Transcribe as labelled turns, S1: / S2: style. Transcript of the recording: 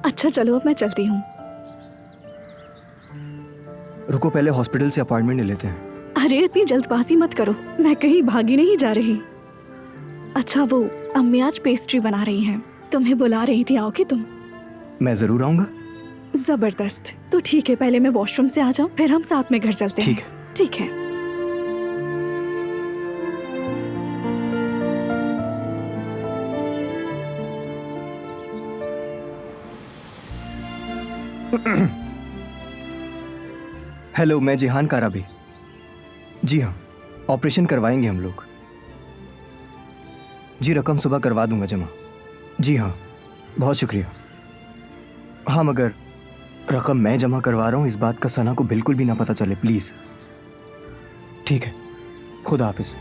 S1: अच्छा चलो अब मैं चलती हूँ।
S2: रुको, पहले हॉस्पिटल से अपॉइंटमेंट ले लेते हैं।
S1: अरे इतनी जल्दबाजी मत करो, मैं कहीं भागी नहीं जा रही। अच्छा वो अम्मी आज पेस्ट्री बना रही हैं, तुम्हें बुला रही थी, आओगे तुम?
S2: मैं ज़रूर आऊँगा।
S1: जबरदस्त। तो ठीक है, पहले मैं वॉशरूम से आ जाऊँ, फिर हम साथ में घर चलते हैं।
S2: ठीक है।
S1: ठीक है।
S2: हेलो, मैं जिहान काराबी। जी हाँ, ऑपरेशन करवाएंगे हम लोग। जी, रकम सुबह करवा दूंगा जमा। जी हाँ, बहुत शुक्रिया। हाँ, मगर रकम मैं जमा करवा रहा हूँ, इस बात का सना को बिल्कुल भी ना पता चले, प्लीज़। ठीक है, खुदा हाफिज़।